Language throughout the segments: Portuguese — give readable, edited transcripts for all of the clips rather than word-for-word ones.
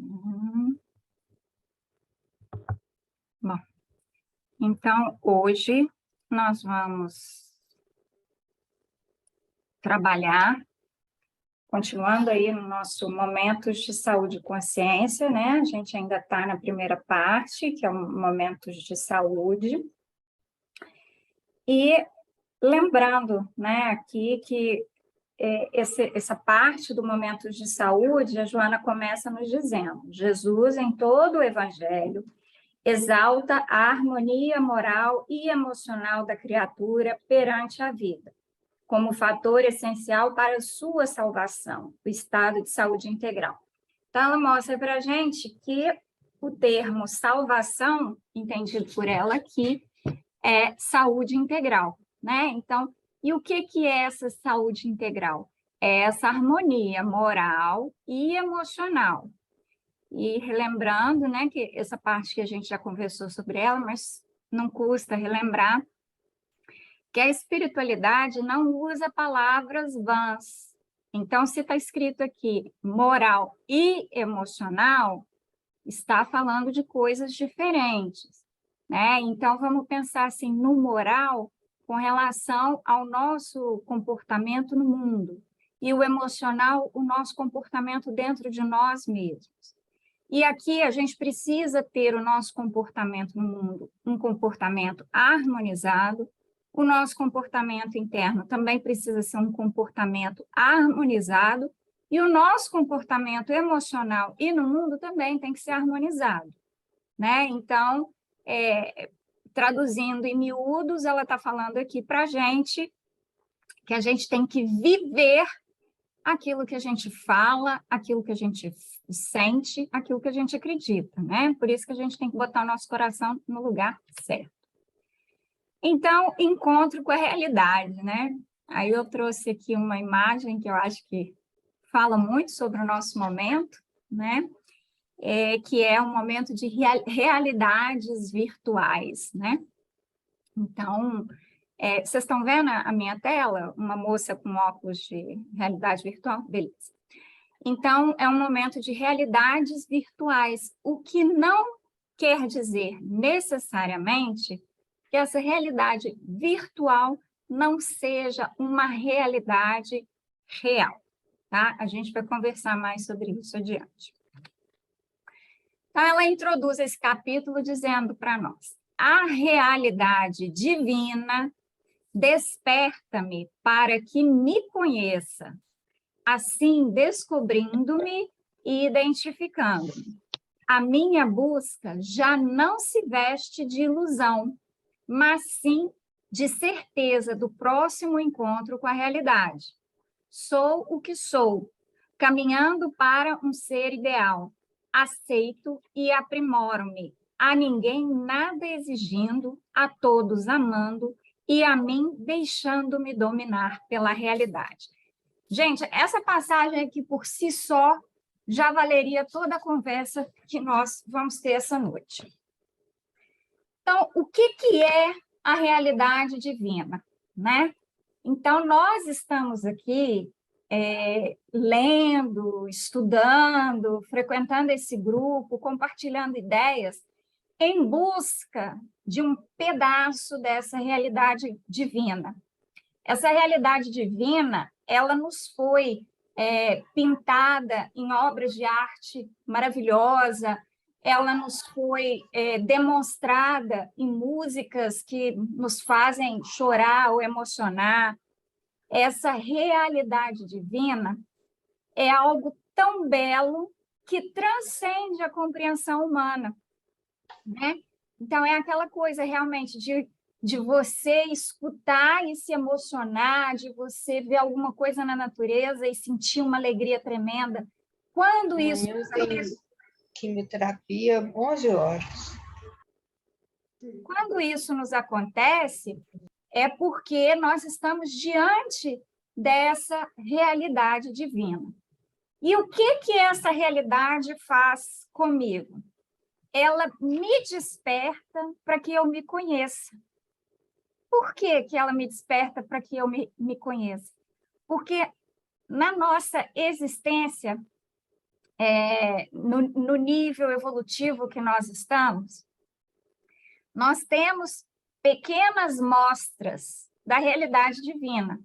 Uhum. Bom, então, hoje nós vamos trabalhar, continuando aí no nosso Momentos de Saúde e Consciência, né? A gente ainda está na primeira parte, que é o Momentos de Saúde. E lembrando, né, aqui que essa parte do Momentos de Saúde, a Joana começa nos dizendo: Jesus, em todo o Evangelho, exalta a harmonia moral e emocional da criatura perante a vida, como fator essencial para a sua salvação, o estado de saúde integral. Então, ela mostra para a gente que o termo salvação, entendido por ela aqui, é saúde integral, né? Então, e o que é essa saúde integral? É essa harmonia moral e emocional. E relembrando, né, que essa parte que a gente já conversou sobre ela, mas não custa relembrar, que a espiritualidade não usa palavras vãs. Então, se está escrito aqui moral e emocional, está falando de coisas diferentes, né? Então, vamos pensar assim no moral com relação ao nosso comportamento no mundo, e o emocional, o nosso comportamento dentro de nós mesmos. E aqui a gente precisa ter o nosso comportamento no mundo, um comportamento harmonizado. O nosso comportamento interno também precisa ser um comportamento harmonizado, e o nosso comportamento emocional e no mundo também tem que ser harmonizado, né? Então, traduzindo em miúdos, ela está falando aqui para a gente que a gente tem que viver aquilo que a gente fala, aquilo que a gente sente, aquilo que a gente acredita, né? Por isso que a gente tem que botar o nosso coração no lugar certo. Então, encontro com a realidade, né? Aí eu trouxe aqui uma imagem que eu acho que fala muito sobre o nosso momento, né? Que é um momento de realidades virtuais, né? Então, vocês estão vendo a minha tela? Uma moça com óculos de realidade virtual? Beleza. Então, é um momento de realidades virtuais, o que não quer dizer necessariamente que essa realidade virtual não seja uma realidade real, tá? A gente vai conversar mais sobre isso adiante. Então, ela introduz esse capítulo dizendo para nós: a realidade divina desperta-me para que me conheça, assim descobrindo-me e identificando-me. A minha busca já não se veste de ilusão, mas sim de certeza do próximo encontro com a realidade. Sou o que sou, caminhando para um ser ideal. Aceito e aprimoro-me. A ninguém nada exigindo, a todos amando e a mim deixando-me dominar pela realidade. Gente, essa passagem aqui por si só já valeria toda a conversa que nós vamos ter essa noite. Então, o que é a realidade divina, né? Então, nós estamos aqui lendo, estudando, frequentando esse grupo, compartilhando ideias, em busca de um pedaço dessa realidade divina. Essa realidade divina, ela nos foi pintada em obras de arte maravilhosa, ela nos foi demonstrada em músicas que nos fazem chorar ou emocionar. Essa realidade divina é algo tão belo que transcende a compreensão humana, né? Então, é aquela coisa realmente de você escutar e se emocionar, de você ver alguma coisa na natureza e sentir uma alegria tremenda. Quando isso... Eu tenho quimioterapia 11 horas. Quando isso nos acontece, é porque nós estamos diante dessa realidade divina. E o que essa realidade faz comigo? Ela me desperta para que eu me conheça. Por que ela me desperta para que eu me conheça? Porque na nossa existência, no nível evolutivo que nós estamos, nós temos pequenas mostras da realidade divina,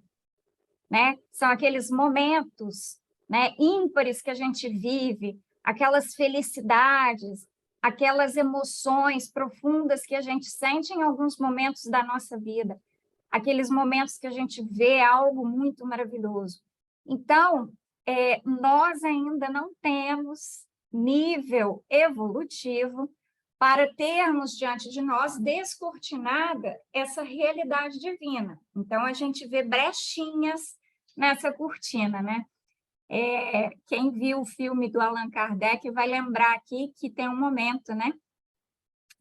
né? São aqueles momentos, né, ímpares que a gente vive, aquelas felicidades, aquelas emoções profundas que a gente sente em alguns momentos da nossa vida, aqueles momentos que a gente vê algo muito maravilhoso. Então, nós ainda não temos nível evolutivo para termos diante de nós descortinada essa realidade divina. Então, a gente vê brechinhas nessa cortina, né? Quem viu o filme do Allan Kardec vai lembrar aqui que tem um momento, né,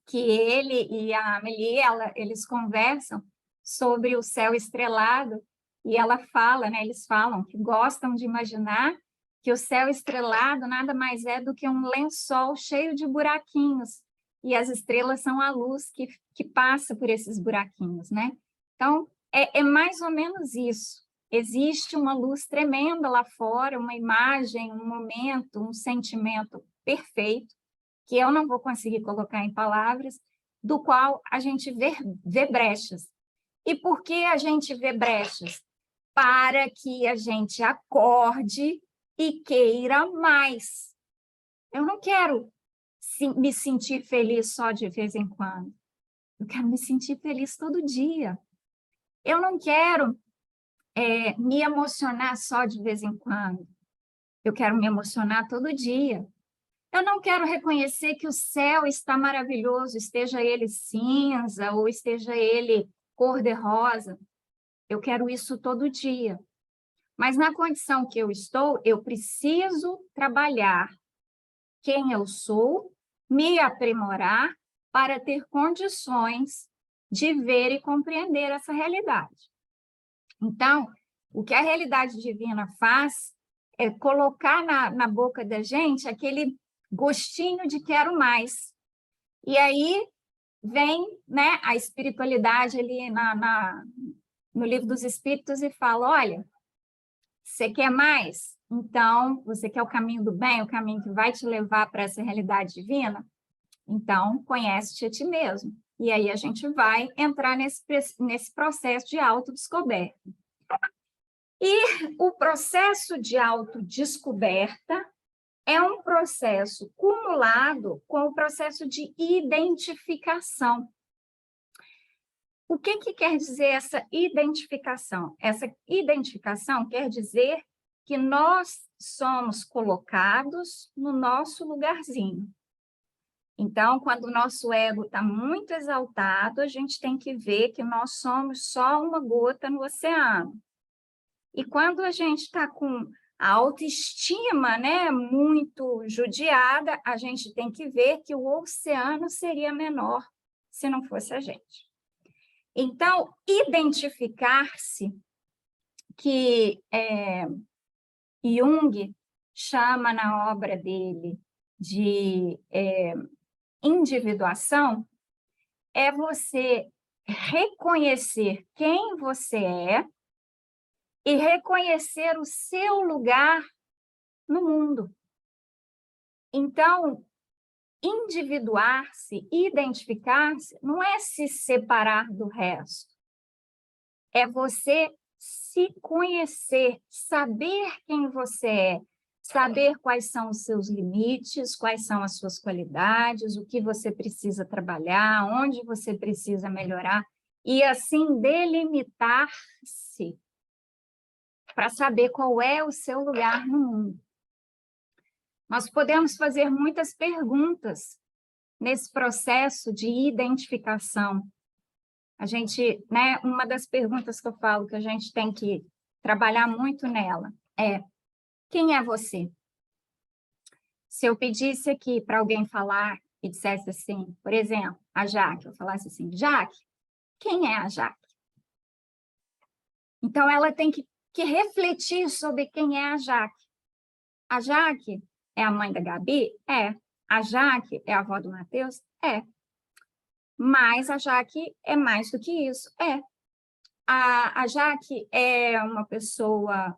que ele e a Amélie, eles conversam sobre o céu estrelado, e ela fala, né, eles falam que gostam de imaginar que o céu estrelado nada mais é do que um lençol cheio de buraquinhos, e as estrelas são a luz que passa por esses buraquinhos, né? Então, é mais ou menos isso. Existe uma luz tremenda lá fora, uma imagem, um momento, um sentimento perfeito, que eu não vou conseguir colocar em palavras, do qual a gente vê brechas. E por que a gente vê brechas? Para que a gente acorde e queira mais. Eu não quero me sentir feliz só de vez em quando. Eu quero me sentir feliz todo dia. Eu não quero me emocionar só de vez em quando. Eu quero me emocionar todo dia. Eu não quero reconhecer que o céu está maravilhoso, esteja ele cinza ou esteja ele cor-de-rosa. Eu quero isso todo dia. Mas na condição que eu estou, eu preciso trabalhar quem eu sou, me aprimorar para ter condições de ver e compreender essa realidade. Então, o que a realidade divina faz é colocar na boca da gente aquele gostinho de quero mais. E aí vem, né, a espiritualidade ali no Livro dos Espíritos e fala, olha, você quer mais? Então, você quer o caminho do bem, o caminho que vai te levar para essa realidade divina? Então, conhece-te a ti mesmo. E aí a gente vai entrar nesse processo de autodescoberta. E o processo de autodescoberta é um processo cumulado com o processo de identificação. O que quer dizer essa identificação? Essa identificação quer dizer que nós somos colocados no nosso lugarzinho. Então, quando o nosso ego está muito exaltado, a gente tem que ver que nós somos só uma gota no oceano. E quando a gente está com a autoestima, né, muito judiada, a gente tem que ver que o oceano seria menor se não fosse a gente. Então, identificar-se, que Jung chama na obra dele de individuação, é você reconhecer quem você é e reconhecer o seu lugar no mundo. Então, individuar-se, identificar-se, não é se separar do resto. É você se conhecer, saber quem você é, saber quais são os seus limites, quais são as suas qualidades, o que você precisa trabalhar, onde você precisa melhorar, e assim delimitar-se para saber qual é o seu lugar no mundo. Nós podemos fazer muitas perguntas nesse processo de identificação. A gente, né, uma das perguntas que eu falo que a gente tem que trabalhar muito nela é: quem é você? Se eu pedisse aqui para alguém falar e dissesse assim, por exemplo, a Jaque, eu falasse assim, Jaque, quem é a Jaque? Então, ela tem que refletir sobre quem é a Jaque. A Jaque é a mãe da Gabi? É. A Jaque é a avó do Matheus? É. Mas a Jaque é mais do que isso? É. A Jaque é uma pessoa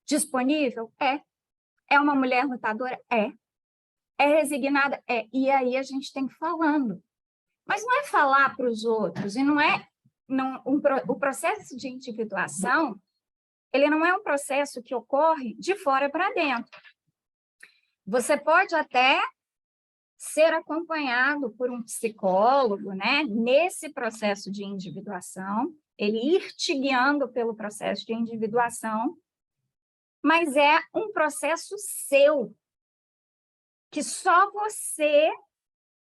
disponível? É. É uma mulher lutadora? É. É resignada? É. E aí a gente tem que ir falando. Mas não é falar para os outros, e não é... o processo de individuação, ele não é um processo que ocorre de fora para dentro. Você pode até ser acompanhado por um psicólogo, né, nesse processo de individuação, ele ir te guiando pelo processo de individuação, mas é um processo seu, que só você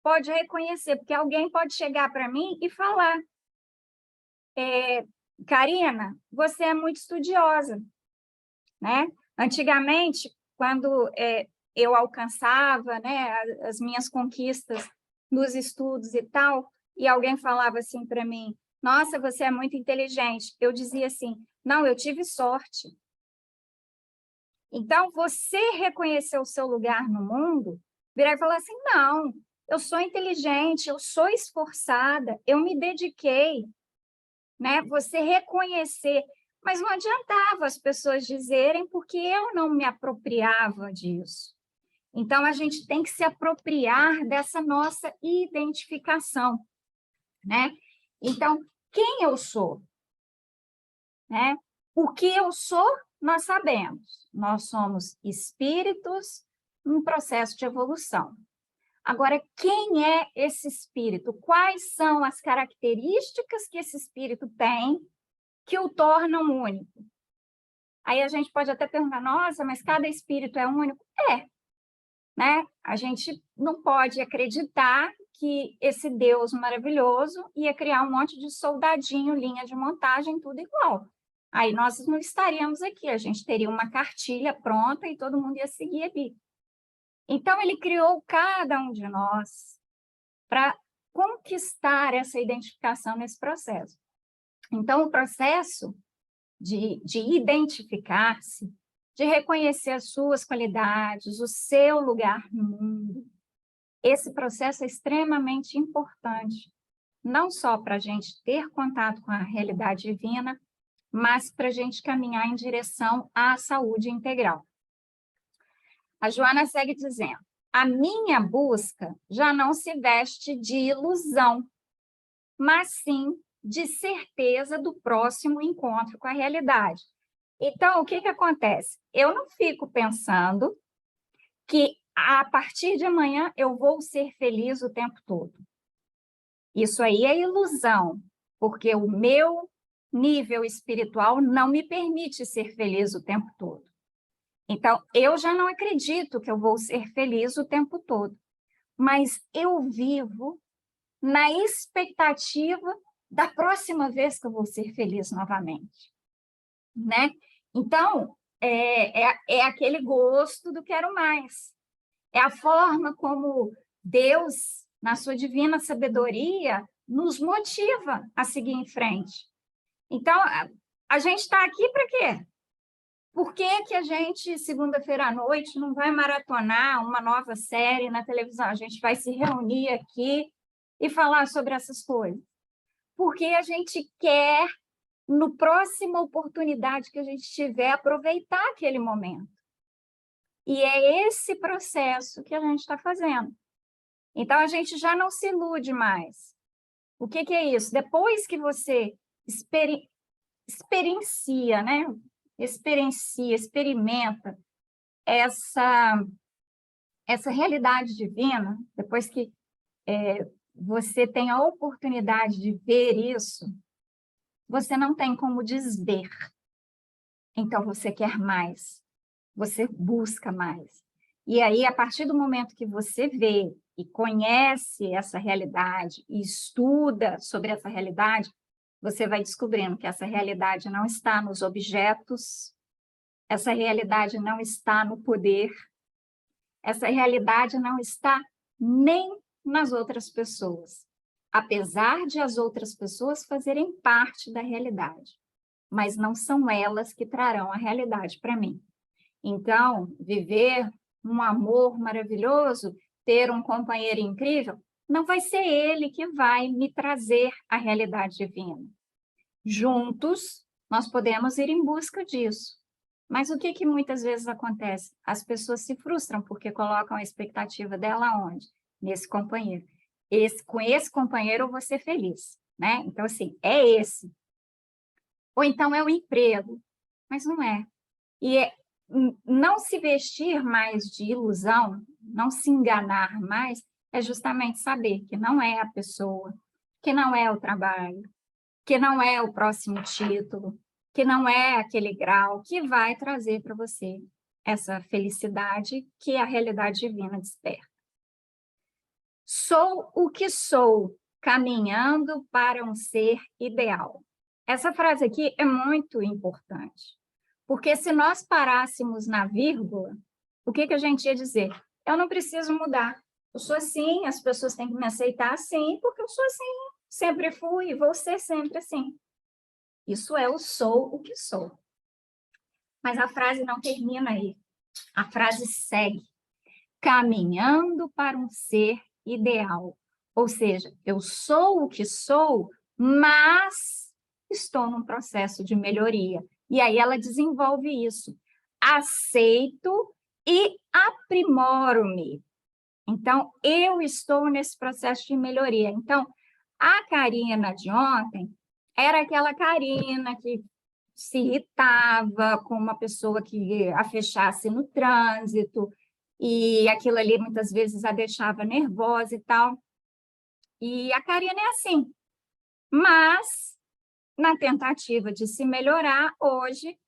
pode reconhecer, porque alguém pode chegar para mim e falar, Karina, você é muito estudiosa, né? Antigamente, quando eu alcançava, né, as minhas conquistas nos estudos e tal, e alguém falava assim para mim, nossa, você é muito inteligente. Eu dizia assim, não, eu tive sorte. Então, você reconhecer o seu lugar no mundo, virar e falar assim, não, eu sou inteligente, eu sou esforçada, eu me dediquei, né? Você reconhecer, mas não adiantava as pessoas dizerem porque eu não me apropriava disso. Então, a gente tem que se apropriar dessa nossa identificação, né? Então, quem eu sou? Né? O que eu sou, nós sabemos. Nós somos espíritos em processo de evolução. Agora, quem é esse espírito? Quais são as características que esse espírito tem que o tornam único? Aí a gente pode até perguntar, nossa, mas cada espírito é único? É, né? A gente não pode acreditar que esse Deus maravilhoso ia criar um monte de soldadinho, linha de montagem, tudo igual. Aí nós não estaríamos aqui, a gente teria uma cartilha pronta e todo mundo ia seguir ali. Então, ele criou cada um de nós para conquistar essa identificação nesse processo. Então, o processo de identificar-se, de reconhecer as suas qualidades, o seu lugar no mundo, esse processo é extremamente importante, não só para a gente ter contato com a realidade divina, mas para a gente caminhar em direção à saúde integral. A Joana segue dizendo, a minha busca já não se veste de ilusão, mas sim de certeza do próximo encontro com a realidade. Então, o que acontece? Eu não fico pensando que a partir de amanhã eu vou ser feliz o tempo todo. Isso aí é ilusão, porque o meu nível espiritual não me permite ser feliz o tempo todo. Então, eu já não acredito que eu vou ser feliz o tempo todo, mas eu vivo na expectativa da próxima vez que eu vou ser feliz novamente, né? Então, é aquele gosto do quero mais. É a forma como Deus, na sua divina sabedoria, nos motiva a seguir em frente. Então, a gente está aqui para quê? Por que a gente, segunda-feira à noite, não vai maratonar uma nova série na televisão? A gente vai se reunir aqui e falar sobre essas coisas. Porque a gente quer, no próxima oportunidade que a gente tiver, aproveitar aquele momento. E é esse processo que a gente está fazendo. Então, a gente já não se ilude mais. O que é isso? Depois que você experiencia, né? Experimenta essa realidade divina, depois que você tem a oportunidade de ver isso, você não tem como desver. Então, você quer mais, você busca mais. E aí, a partir do momento que você vê e conhece essa realidade e estuda sobre essa realidade, você vai descobrindo que essa realidade não está nos objetos, essa realidade não está no poder, essa realidade não está nem nas outras pessoas, apesar de as outras pessoas fazerem parte da realidade, mas não são elas que trarão a realidade para mim. Então, viver um amor maravilhoso, ter um companheiro incrível, não vai ser ele que vai me trazer a realidade divina. Juntos, nós podemos ir em busca disso, Mas o que que muitas vezes acontece? As pessoas se frustram porque colocam a expectativa dela onde? Nesse companheiro. Com esse companheiro eu vou ser feliz, né? Então, assim, é esse. Ou então é o emprego, mas não é. E não se vestir mais de ilusão, não se enganar mais, é justamente saber que não é a pessoa, que não é o trabalho, que não é o próximo título, que não é aquele grau que vai trazer para você essa felicidade que a realidade divina desperta. Sou o que sou, caminhando para um ser ideal. Essa frase aqui é muito importante, porque se nós parássemos na vírgula, o que que a gente ia dizer? Eu não preciso mudar. Eu sou assim, as pessoas têm que me aceitar assim, porque eu sou assim, sempre fui e vou ser sempre assim. Isso é o sou o que sou. Mas a frase não termina aí. A frase segue. Caminhando para um ser ideal. Ou seja, eu sou o que sou, mas estou num processo de melhoria. E aí ela desenvolve isso. Aceito e aprimoro-me. Então, eu estou nesse processo de melhoria. Então, a Karina de ontem era aquela Karina que se irritava com uma pessoa que a fechasse no trânsito, e aquilo ali muitas vezes a deixava nervosa e tal. E a Karina é assim. Mas, na tentativa de se melhorar, hoje,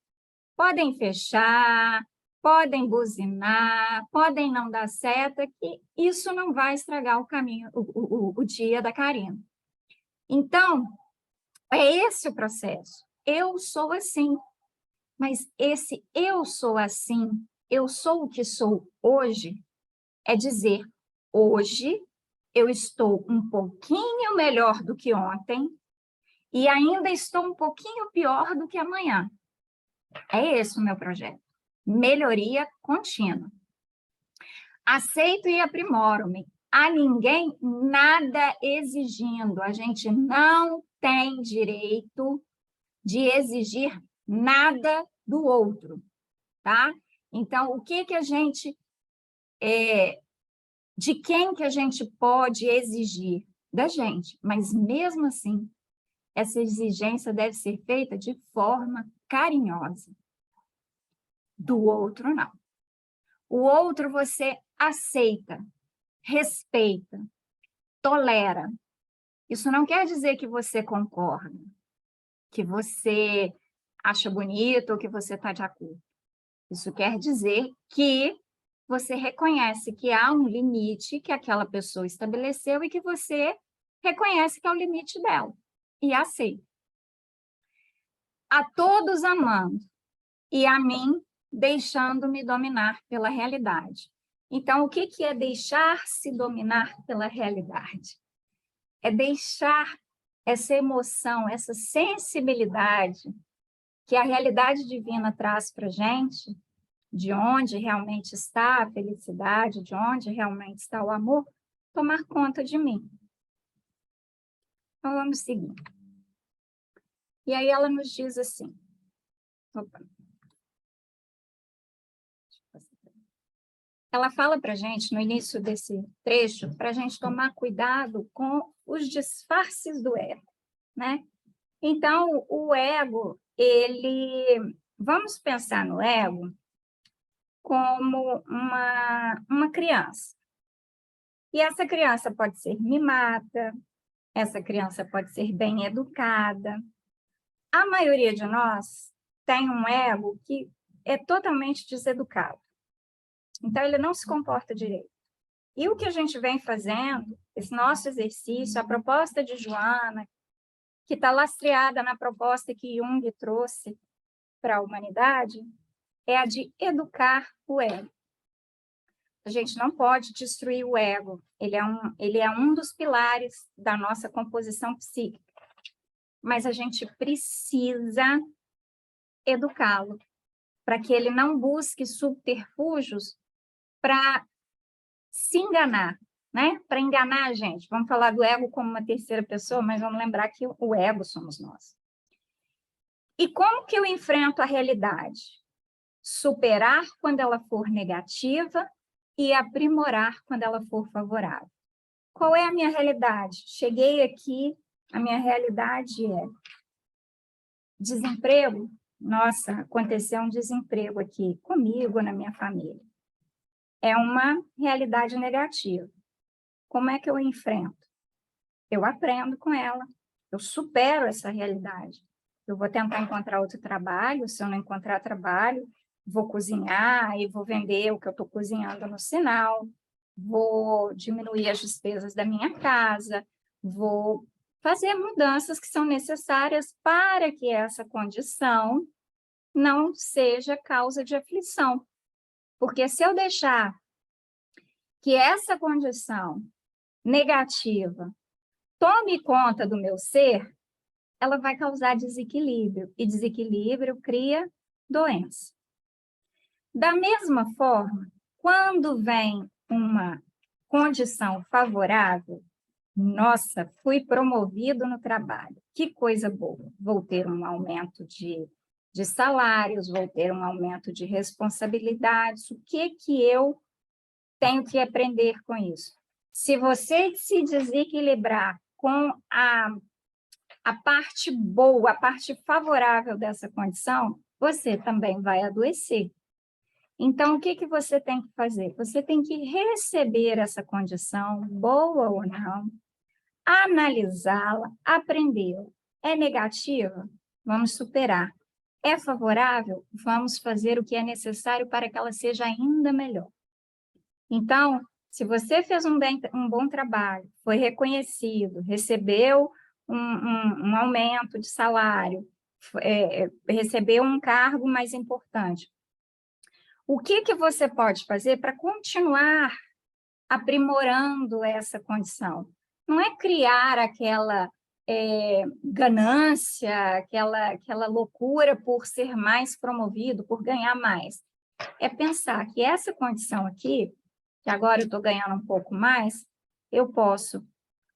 podem fechar, podem buzinar, podem não dar seta, que isso não vai estragar o caminho, o dia da Karina. Então, é esse o processo. Eu sou assim, mas esse eu sou assim, eu sou o que sou hoje, é dizer, hoje eu estou um pouquinho melhor do que ontem e ainda estou um pouquinho pior do que amanhã. É esse o meu projeto. Melhoria contínua. Aceito e aprimoro-me. A ninguém nada exigindo. A gente não tem direito de exigir nada do outro, tá? Então, o que que a gente de quem que a gente pode exigir? Da gente, mas mesmo assim, essa exigência deve ser feita de forma carinhosa. Do outro, não. O outro você aceita, respeita, tolera. Isso não quer dizer que você concorda, que você acha bonito ou que você está de acordo. Isso quer dizer que você reconhece que há um limite que aquela pessoa estabeleceu e que você reconhece que é o limite dela e aceita. A todos amando e a mim deixando-me dominar pela realidade. Então, o que que é deixar-se dominar pela realidade? É deixar essa emoção, essa sensibilidade que a realidade divina traz para a gente, de onde realmente está a felicidade, de onde realmente está o amor, tomar conta de mim. Então, vamos seguir. E aí ela nos diz assim, opa. Ela fala para a gente, no início desse trecho, para a gente tomar cuidado com os disfarces do ego, né? Então, o ego, vamos pensar no ego como uma criança. E essa criança pode ser mimada, essa criança pode ser bem educada. A maioria de nós tem um ego que é totalmente deseducado. Então, ele não se comporta direito. E o que a gente vem fazendo, esse nosso exercício, a proposta de Joana, que está lastreada na proposta que Jung trouxe para a humanidade, é a de educar o ego. A gente não pode destruir o ego, ele é um dos pilares da nossa composição psíquica, mas a gente precisa educá-lo, para que ele não busque subterfúgios para se enganar, né? Para enganar a gente. Vamos falar do ego como uma terceira pessoa, mas vamos lembrar que o ego somos nós. E como que eu enfrento a realidade? superar quando ela for negativa e aprimorar quando ela for favorável. Qual é a minha realidade? Cheguei aqui, a minha realidade é desemprego. Nossa, aconteceu um desemprego aqui comigo, na minha família. É uma realidade negativa. Como é que eu enfrento? Eu aprendo com ela, eu supero essa realidade. Eu vou tentar encontrar outro trabalho, se eu não encontrar trabalho, vou cozinhar e vou vender o que eu estou cozinhando no sinal, vou diminuir as despesas da minha casa, vou fazer mudanças que são necessárias para que essa condição não seja causa de aflição. Porque se eu deixar que essa condição negativa tome conta do meu ser, ela vai causar desequilíbrio, e desequilíbrio cria doença. Da mesma forma, quando vem uma condição favorável, nossa, fui promovido no trabalho, que coisa boa, vou ter um aumento de salários, vou ter um aumento de responsabilidades, o que eu tenho que aprender com isso? Se você se desequilibrar com a parte boa, a parte favorável dessa condição, você também vai adoecer. Então, o que você tem que fazer? Você tem que receber essa condição, boa ou não, analisá-la, aprendê-la. É negativa? Vamos superar. É favorável? Vamos fazer o que é necessário para que ela seja ainda melhor. Então, se você fez um bom trabalho, foi reconhecido, recebeu um aumento de salário, recebeu um cargo mais importante, o que você pode fazer para continuar aprimorando essa condição? Não é criar aquela ganância, aquela loucura por ser mais promovido, por ganhar mais. É pensar que essa condição aqui, que agora eu estou ganhando um pouco mais, eu posso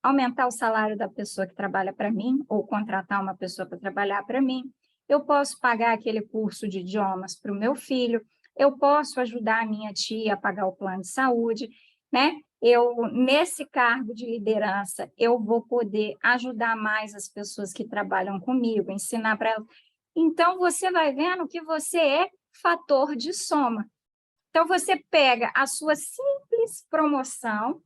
aumentar o salário da pessoa que trabalha para mim, ou contratar uma pessoa para trabalhar para mim, eu posso pagar aquele curso de idiomas para o meu filho, eu posso ajudar a minha tia a pagar o plano de saúde, né? Nesse cargo de liderança, eu vou poder ajudar mais as pessoas que trabalham comigo, ensinar para elas. Então, você vai vendo que você é fator de soma. Então, você pega a sua simples promoção,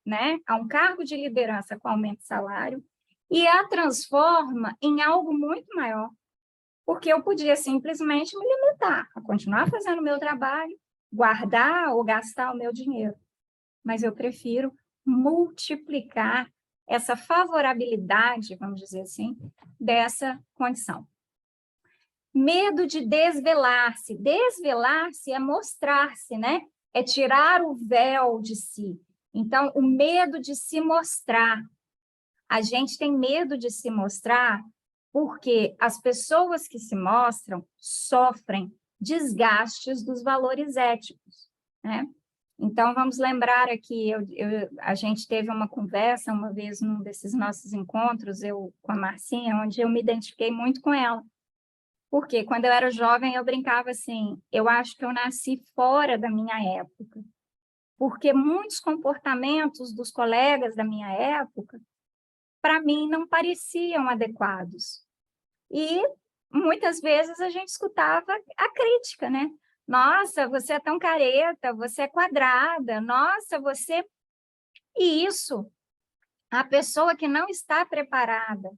né, a um cargo de liderança com aumento de salário, e a transforma em algo muito maior. Porque eu podia simplesmente me limitar a continuar fazendo o meu trabalho, guardar ou gastar o meu dinheiro. Mas eu prefiro multiplicar essa favorabilidade, vamos dizer assim, dessa condição. Medo de desvelar-se. Desvelar-se é mostrar-se, né? É tirar o véu de si. Então, o medo de se mostrar. A gente tem medo de se mostrar porque as pessoas que se mostram sofrem desgastes dos valores éticos, né? Então, vamos lembrar aqui, a gente teve uma conversa uma vez num desses nossos encontros, eu com a Marcinha, onde eu me identifiquei muito com ela. Porque quando eu era jovem, eu brincava assim, eu acho que eu nasci fora da minha época. Porque muitos comportamentos dos colegas da minha época, para mim, não pareciam adequados. E muitas vezes a gente escutava a crítica, né? Nossa, você é tão careta, você é quadrada, nossa, você... E isso, a pessoa que não está preparada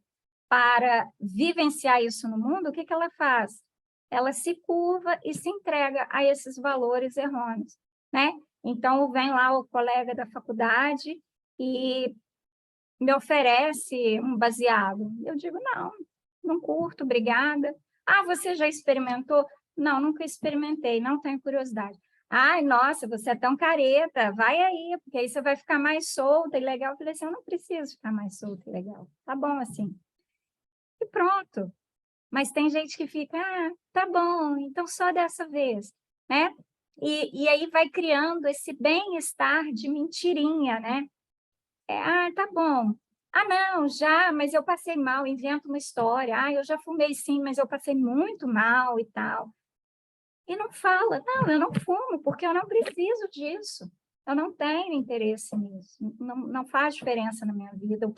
para vivenciar isso no mundo, o que ela faz? Ela se curva e se entrega a esses valores errôneos, né? Então, vem lá o colega da faculdade e me oferece um baseado. Eu digo, não, não curto, obrigada. Ah, você já experimentou? Não, nunca experimentei, não tenho curiosidade. Ai, nossa, você é tão careta, vai aí, porque aí você vai ficar mais solta e legal. Eu falei assim, eu não preciso ficar mais solta e legal, tá bom assim. E pronto. Mas tem gente que fica, ah, tá bom, então só dessa vez, né? E aí vai criando esse bem-estar de mentirinha, né? Ah, tá bom. Ah, não, já, mas eu passei mal, invento uma história. Ah, eu já fumei sim, mas eu passei muito mal e tal. e não fala, não, eu não fumo, porque eu não preciso disso. Eu não tenho interesse nisso. Não faz diferença na minha vida.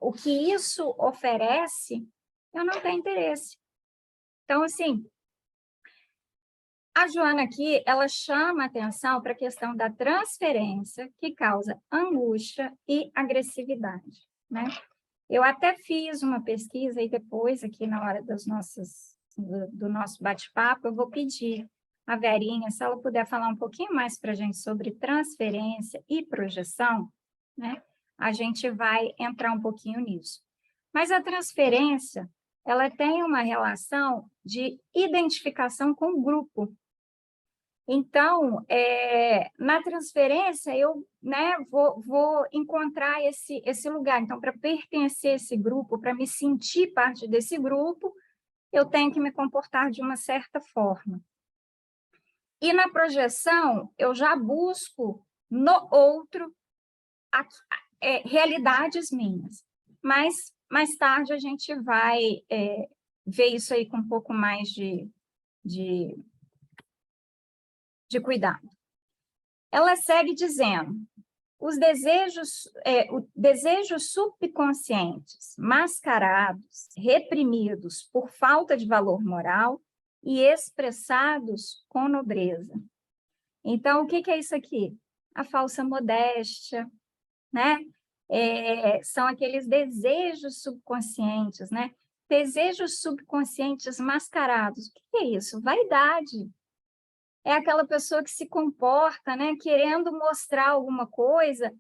O que isso oferece, eu não tenho interesse. Então, assim, a Joana aqui, ela chama atenção para a questão da transferência, que causa angústia e agressividade, né? Eu até fiz uma pesquisa e depois, aqui na hora do nosso bate-papo, eu vou pedir a Verinha, se ela puder falar um pouquinho mais para a gente sobre transferência e projeção, né? A gente vai entrar um pouquinho nisso. Mas a transferência, ela tem uma relação de identificação com o grupo. Então, na transferência, eu, né, vou encontrar esse lugar. Então, para pertencer a esse grupo, para me sentir parte desse grupo, eu tenho que me comportar de uma certa forma. E na projeção, eu já busco no outro realidades minhas. Mas, mais tarde, a gente vai ver isso aí com um pouco mais de cuidado. Ela segue dizendo, os desejos subconscientes, mascarados, reprimidos por falta de valor moral e expressados com nobreza. Então, o que é isso aqui? A falsa modéstia, né? São aqueles desejos subconscientes, né? Desejos subconscientes mascarados. O que é isso? Vaidade. É aquela pessoa que se comporta, né, querendo mostrar alguma coisa,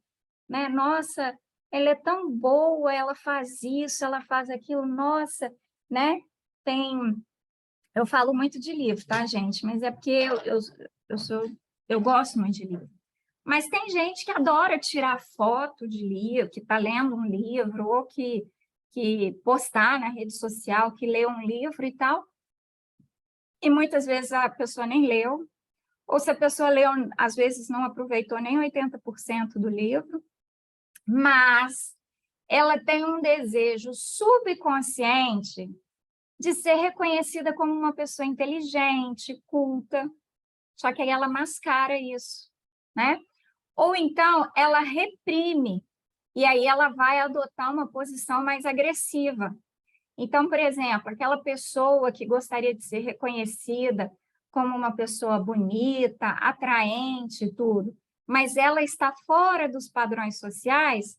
né? Nossa, ela é tão boa, ela faz isso, ela faz aquilo, nossa, né? Eu falo muito de livro, tá, gente? Mas é porque eu gosto muito de livro. Mas tem gente que adora tirar foto de livro, que está lendo um livro, ou que postar na rede social, que lê um livro e tal. E muitas vezes a pessoa nem leu, ou se a pessoa leu, às vezes não aproveitou nem 80% do livro, mas ela tem um desejo subconsciente de ser reconhecida como uma pessoa inteligente, culta, só que aí ela mascara isso, né? Ou então ela reprime, e aí ela vai adotar uma posição mais agressiva. Então, por exemplo, aquela pessoa que gostaria de ser reconhecida como uma pessoa bonita, atraente, tudo, mas ela está fora dos padrões sociais,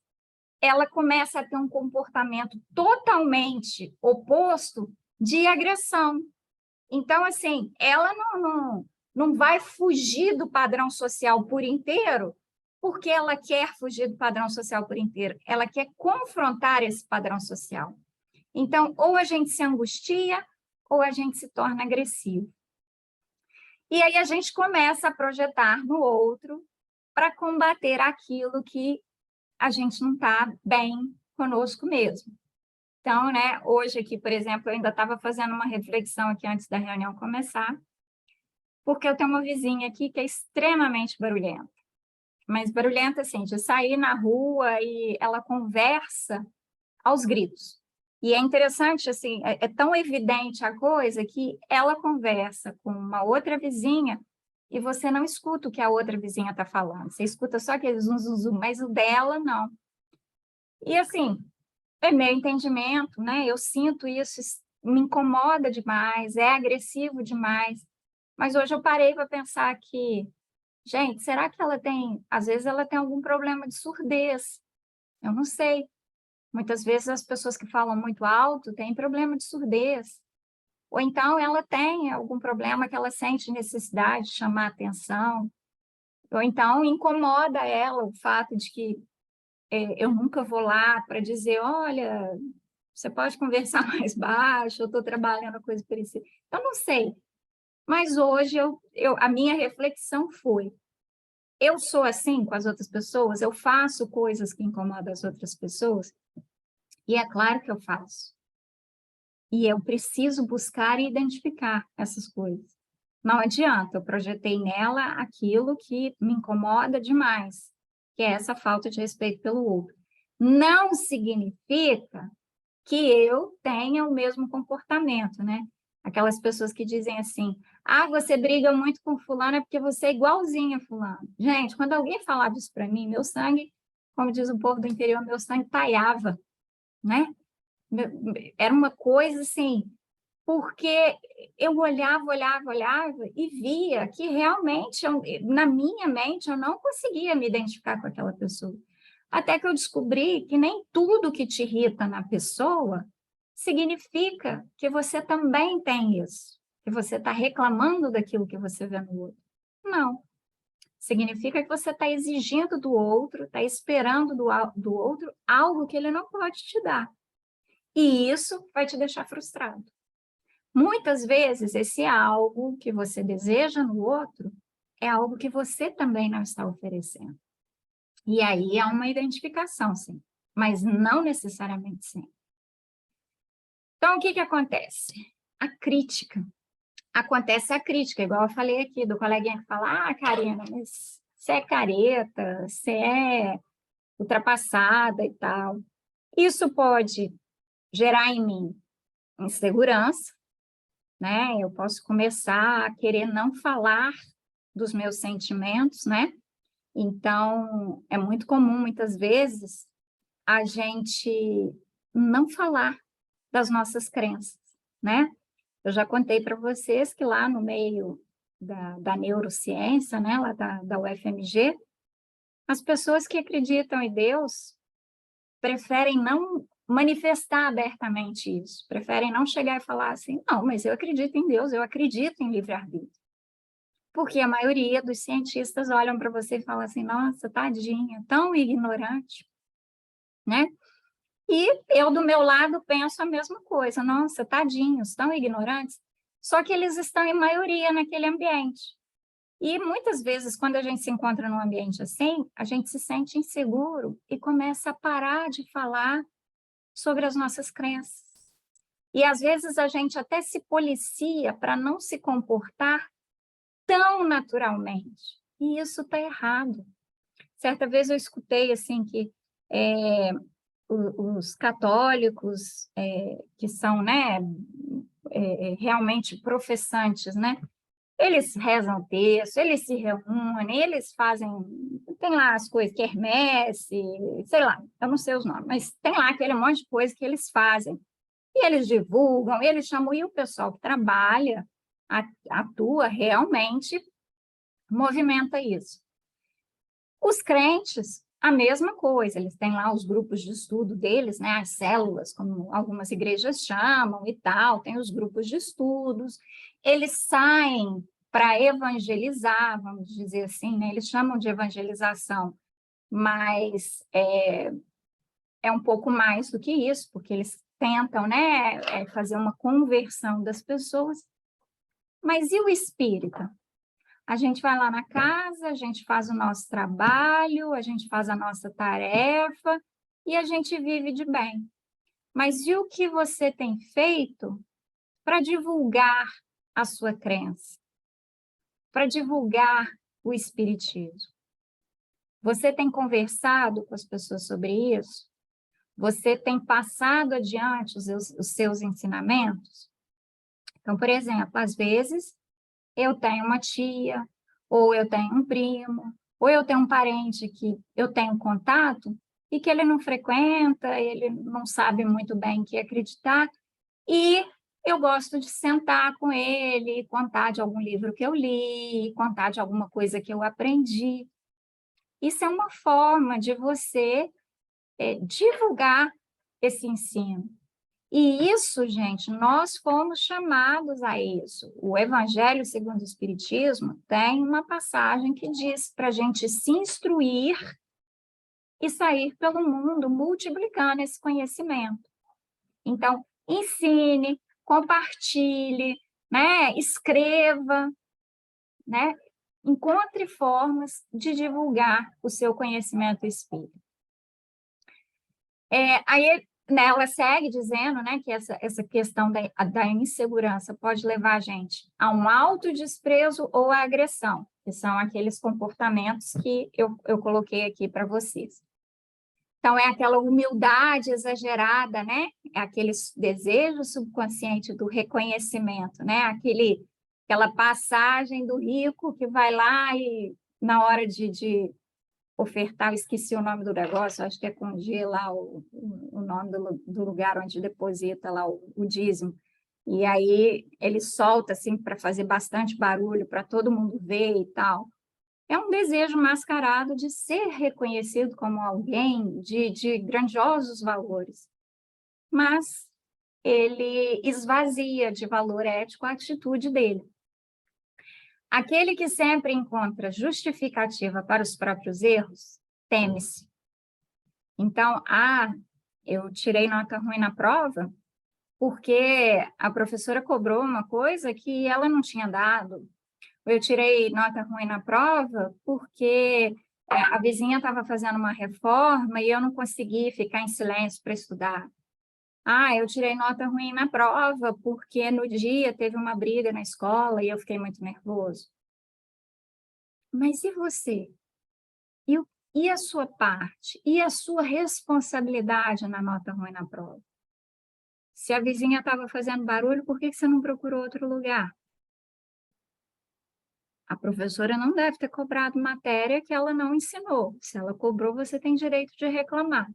ela começa a ter um comportamento totalmente oposto de agressão. Então, assim, ela não vai fugir do padrão social por inteiro, porque ela quer fugir do padrão social por inteiro, ela quer confrontar esse padrão social. Então, ou a gente se angustia, ou a gente se torna agressivo. E aí a gente começa a projetar no outro para combater aquilo que a gente não está bem conosco mesmo. Então, né, hoje aqui, por exemplo, eu ainda estava fazendo uma reflexão aqui antes da reunião começar, porque eu tenho uma vizinha aqui que é extremamente barulhenta. Mas barulhenta, assim, de sair na rua e ela conversa aos gritos. E é interessante, assim, é tão evidente a coisa que ela conversa com uma outra vizinha e você não escuta o que a outra vizinha está falando. Você escuta só aquele zum, zum, zum, mas o dela, não. E, assim, é meu entendimento, né? Eu sinto isso, me incomoda demais, é agressivo demais. Mas hoje eu parei para pensar que, gente, será que ela tem... Às vezes ela tem algum problema de surdez. Eu não sei. Muitas vezes as pessoas que falam muito alto têm problema de surdez. Ou então ela tem algum problema que ela sente necessidade de chamar atenção. Ou então incomoda ela o fato de que eu nunca vou lá para dizer, olha, você pode conversar mais baixo, eu estou trabalhando coisa parecida. Eu não sei. Mas hoje a minha reflexão foi, eu sou assim com as outras pessoas, eu faço coisas que incomodam as outras pessoas, e é claro que eu faço. E eu preciso buscar e identificar essas coisas. Não adianta, eu projetei nela aquilo que me incomoda demais, que é essa falta de respeito pelo outro. Não significa que eu tenha o mesmo comportamento, né? Aquelas pessoas que dizem assim, ah, você briga muito com fulano é porque você é igualzinha a fulano. Gente, quando alguém falava isso para mim, meu sangue, como diz o povo do interior, meu sangue taiava, né? Era uma coisa assim, porque eu olhava e via que realmente, na minha mente, eu não conseguia me identificar com aquela pessoa. Até que eu descobri que nem tudo que te irrita na pessoa significa que você também tem isso, que você está reclamando daquilo que você vê no outro. Não. Significa que você está exigindo do outro, está esperando do outro algo que ele não pode te dar. E isso vai te deixar frustrado. Muitas vezes, esse algo que você deseja no outro é algo que você também não está oferecendo. E aí é uma identificação, sim, mas não necessariamente sim. Então, o que acontece? A crítica. Acontece a crítica, igual eu falei aqui, do coleguinha que fala, ah, Karina, mas você é careta, você é ultrapassada e tal. Isso pode gerar em mim insegurança, né? Eu posso começar a querer não falar dos meus sentimentos, né? Então, é muito comum, muitas vezes, a gente não falar das nossas crenças, né? Eu já contei para vocês que lá no meio da neurociência, né, lá da UFMG, as pessoas que acreditam em Deus preferem não manifestar abertamente isso, preferem não chegar e falar assim, não, mas eu acredito em Deus, eu acredito em livre-arbítrio. Porque a maioria dos cientistas olham para você e falam assim, nossa, tadinha, tão ignorante, né? E eu, do meu lado, penso a mesma coisa. Nossa, tadinhos, tão ignorantes. Só que eles estão em maioria naquele ambiente. E muitas vezes, quando a gente se encontra num ambiente assim, a gente se sente inseguro e começa a parar de falar sobre as nossas crenças. E às vezes a gente até se policia para não se comportar tão naturalmente. E isso está errado. Certa vez eu escutei assim que os católicos que são, né, realmente professantes, né, eles rezam o texto, eles se reúnem, eles fazem, tem lá as coisas, quermesse, sei lá, eu não sei os nomes, mas tem lá aquele monte de coisa que eles fazem. E eles divulgam, eles chamam, e o pessoal que trabalha, atua realmente, movimenta isso. Os crentes, a mesma coisa, eles têm lá os grupos de estudo deles, né, as células, como algumas igrejas chamam e tal, tem os grupos de estudos, eles saem para evangelizar, vamos dizer assim, né, eles chamam de evangelização, mas é um pouco mais do que isso, porque eles tentam, né, fazer uma conversão das pessoas. Mas e o espírita? A gente vai lá na casa, a gente faz o nosso trabalho, a gente faz a nossa tarefa e a gente vive de bem. Mas e o que você tem feito para divulgar a sua crença? Para divulgar o espiritismo? Você tem conversado com as pessoas sobre isso? Você tem passado adiante os seus ensinamentos? Então, por exemplo, às vezes eu tenho uma tia, ou eu tenho um primo, ou eu tenho um parente que eu tenho contato e que ele não frequenta, ele não sabe muito bem o que acreditar, e eu gosto de sentar com ele, contar de algum livro que eu li, contar de alguma coisa que eu aprendi. Isso é uma forma de você divulgar esse ensino. E isso, gente, nós fomos chamados a isso. O Evangelho segundo o Espiritismo tem uma passagem que diz para a gente se instruir e sair pelo mundo multiplicando esse conhecimento. Então, ensine, compartilhe, né? Escreva, né? Encontre formas de divulgar o seu conhecimento espírita. Aí, né, ela segue dizendo, né, que essa questão da insegurança pode levar a gente a um autodesprezo ou a agressão, que são aqueles comportamentos que eu coloquei aqui para vocês. Então, é aquela humildade exagerada, né? É aquele desejo subconsciente do reconhecimento, né? Aquela passagem do rico que vai lá e, na hora de ofertar, eu esqueci o nome do negócio, acho que é com G lá, o nome do lugar onde deposita lá o dízimo. E aí ele solta, assim, para fazer bastante barulho, para todo mundo ver e tal. É um desejo mascarado de ser reconhecido como alguém de grandiosos valores, mas ele esvazia de valor ético a atitude dele. Aquele que sempre encontra justificativa para os próprios erros, teme-se. Então, eu tirei nota ruim na prova porque a professora cobrou uma coisa que ela não tinha dado. Eu tirei nota ruim na prova porque a vizinha estava fazendo uma reforma e eu não consegui ficar em silêncio para estudar. Eu tirei nota ruim na prova porque no dia teve uma briga na escola e eu fiquei muito nervoso. Mas e você? E a sua parte? E a sua responsabilidade na nota ruim na prova? Se a vizinha estava fazendo barulho, por que você não procurou outro lugar? A professora não deve ter cobrado matéria que ela não ensinou. Se ela cobrou, você tem direito de reclamar.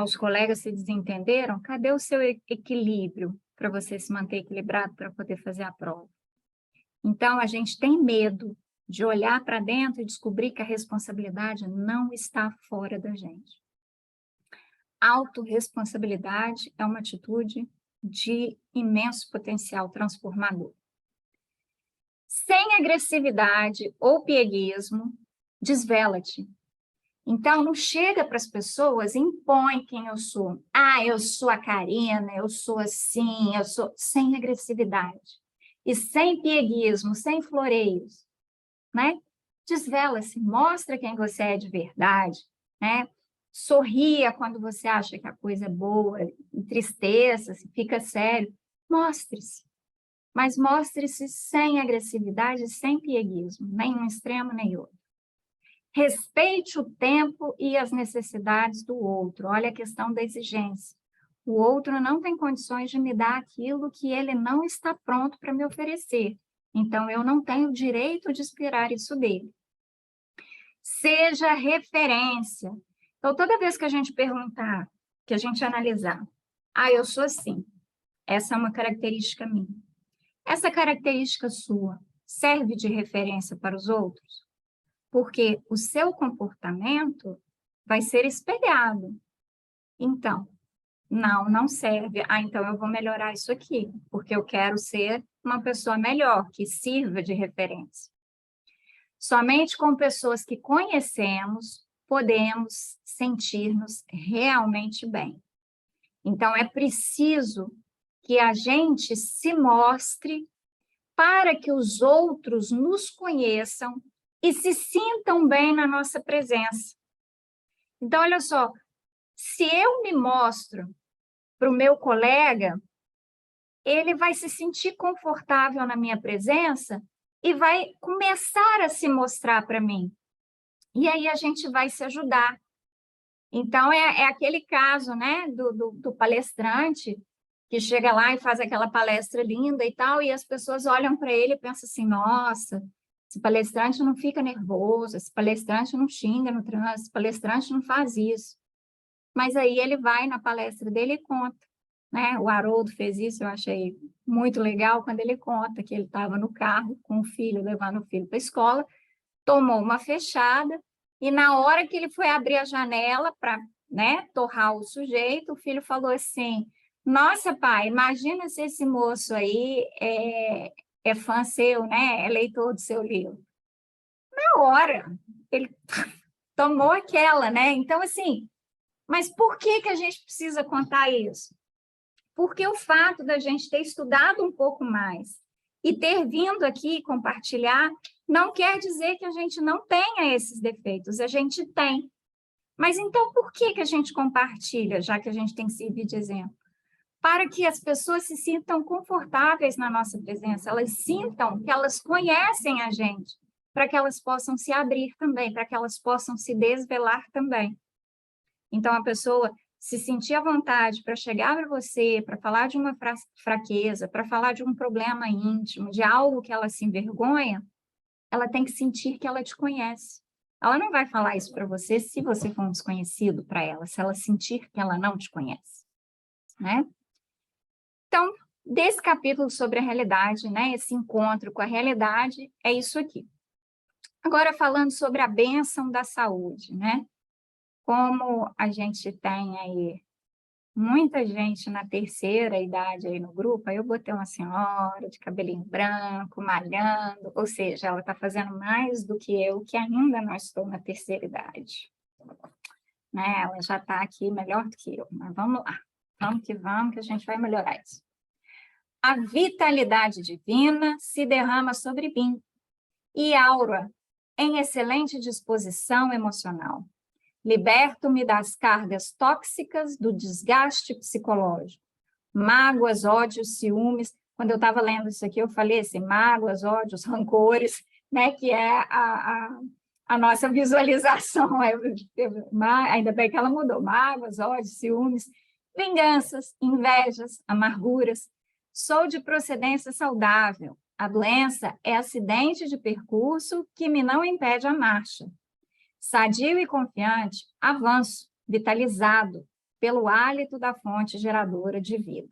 Os colegas se desentenderam? Cadê o seu equilíbrio para você se manter equilibrado para poder fazer a prova? Então, a gente tem medo de olhar para dentro e descobrir que a responsabilidade não está fora da gente. Autorresponsabilidade é uma atitude de imenso potencial transformador. Sem agressividade ou pieguismo, desvela-te. Então, não chega para as pessoas e impõe quem eu sou. Eu sou a Karina, eu sou assim, eu sou... Sem agressividade. E sem pieguismo, sem floreios, né? Desvela-se, mostra quem você é de verdade, né? Sorria quando você acha que a coisa é boa, entristeça-se, fica sério. Mostre-se. Mas mostre-se sem agressividade, sem pieguismo, nem um extremo, nem outro. Respeite o tempo e as necessidades do outro. Olha a questão da exigência. O outro não tem condições de me dar aquilo que ele não está pronto para me oferecer. Então, eu não tenho o direito de esperar isso dele. Seja referência. Então, toda vez que a gente perguntar, que a gente analisar, eu sou assim, essa é uma característica minha. Essa característica sua serve de referência para os outros? Porque o seu comportamento vai ser espelhado. Então, não serve. Então eu vou melhorar isso aqui, porque eu quero ser uma pessoa melhor, que sirva de referência. Somente com pessoas que conhecemos, podemos sentir-nos realmente bem. Então, é preciso que a gente se mostre para que os outros nos conheçam e se sintam bem na nossa presença. Então, olha só, se eu me mostro para o meu colega, ele vai se sentir confortável na minha presença e vai começar a se mostrar para mim. E aí a gente vai se ajudar. Então, é aquele caso, né, do palestrante que chega lá e faz aquela palestra linda e tal, e as pessoas olham para ele e pensam assim, nossa, esse palestrante não fica nervoso, esse palestrante não xinga no trânsito, esse palestrante não faz isso. Mas aí ele vai na palestra dele e conta, né? O Haroldo fez isso, eu achei muito legal, quando ele conta que ele estava no carro com o filho, levando o filho para a escola, tomou uma fechada, e na hora que ele foi abrir a janela para, né, torrar o sujeito, o filho falou assim, nossa, pai, imagina se esse moço aí é fã seu, né? É leitor do seu livro. Na hora, ele tomou aquela, né? Então, assim, mas por que a gente precisa contar isso? Porque o fato da gente ter estudado um pouco mais e ter vindo aqui compartilhar não quer dizer que a gente não tenha esses defeitos, a gente tem. Mas então, por que a gente compartilha, já que a gente tem que servir de exemplo? Para que as pessoas se sintam confortáveis na nossa presença, elas sintam que elas conhecem a gente, para que elas possam se abrir também, para que elas possam se desvelar também. Então, a pessoa se sentir à vontade para chegar para você, para falar de uma fraqueza, para falar de um problema íntimo, de algo que ela se envergonha, ela tem que sentir que ela te conhece. Ela não vai falar isso para você se você for um desconhecido para ela, se ela sentir que ela não te conhece, né? Então, desse capítulo sobre a realidade, né, esse encontro com a realidade, é isso aqui. Agora, falando sobre a bênção da saúde, né? Como a gente tem aí muita gente na terceira idade aí no grupo, aí eu botei uma senhora de cabelinho branco, malhando, ou seja, ela está fazendo mais do que eu, que ainda não estou na terceira idade. Né? Ela já está aqui melhor do que eu, mas vamos lá. Vamos, que a gente vai melhorar isso. A vitalidade divina se derrama sobre mim e aura em excelente disposição emocional. Liberto-me das cargas tóxicas do desgaste psicológico. Mágoas, ódios, ciúmes. Quando eu estava lendo isso aqui, eu falei assim, mágoas, ódios, rancores, né, que é a nossa visualização. Ainda bem que ela mudou. Mágoas, ódios, ciúmes, vinganças, invejas, amarguras. Sou de procedência saudável. A doença é acidente de percurso que me não impede a marcha. Sadio e confiante, avanço, vitalizado pelo hálito da fonte geradora de vida.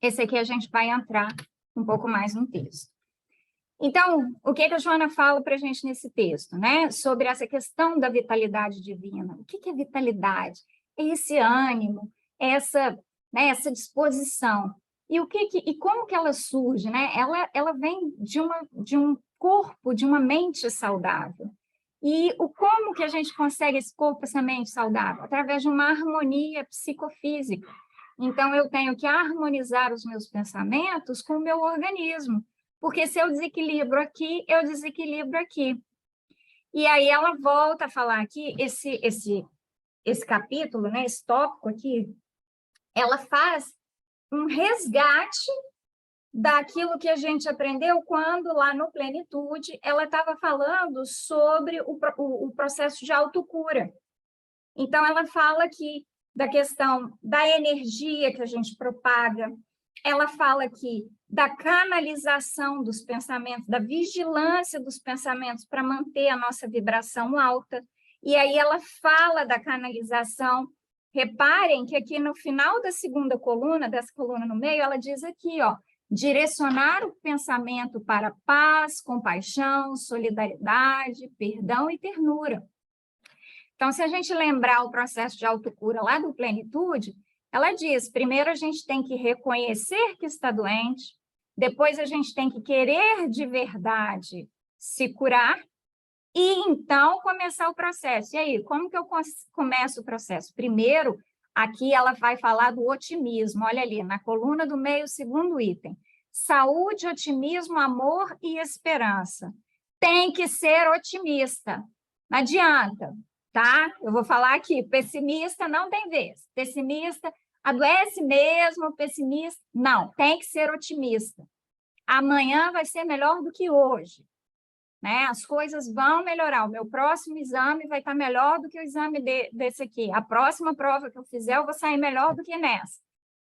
Esse aqui a gente vai entrar um pouco mais no texto. Então, o que a Joana fala para a gente nesse texto, né? Sobre essa questão da vitalidade divina. O que é vitalidade? É esse ânimo, essa disposição. E como que ela surge, né? Ela vem de um corpo, de uma mente saudável. E como que a gente consegue esse corpo, essa mente saudável? Através de uma harmonia psicofísica. Então, eu tenho que harmonizar os meus pensamentos com o meu organismo, porque se eu desequilibro aqui, eu desequilibro aqui. E aí ela volta a falar aqui, esse capítulo, né, esse tópico aqui, ela faz um resgate daquilo que a gente aprendeu quando, lá no Plenitude, ela estava falando sobre o processo de autocura. Então, ela fala aqui da questão da energia que a gente propaga, ela fala aqui da canalização dos pensamentos, da vigilância dos pensamentos para manter a nossa vibração alta, e aí ela fala da canalização. Reparem que aqui no final da segunda coluna, dessa coluna no meio, ela diz aqui, ó, direcionar o pensamento para paz, compaixão, solidariedade, perdão e ternura. Então, se a gente lembrar o processo de autocura lá do Plenitude, ela diz, primeiro a gente tem que reconhecer que está doente, depois a gente tem que querer de verdade se curar, e então começar o processo. E aí, como que eu começo o processo? Primeiro, aqui ela vai falar do otimismo, olha ali, na coluna do meio, segundo item. Saúde, otimismo, amor e esperança. Tem que ser otimista, não adianta, tá? Eu vou falar aqui, pessimista não tem vez. Pessimista adoece mesmo, pessimista, não, tem que ser otimista. Amanhã vai ser melhor do que hoje. Né? As coisas vão melhorar, o meu próximo exame vai estar melhor do que o exame desse aqui, a próxima prova que eu fizer eu vou sair melhor do que nessa,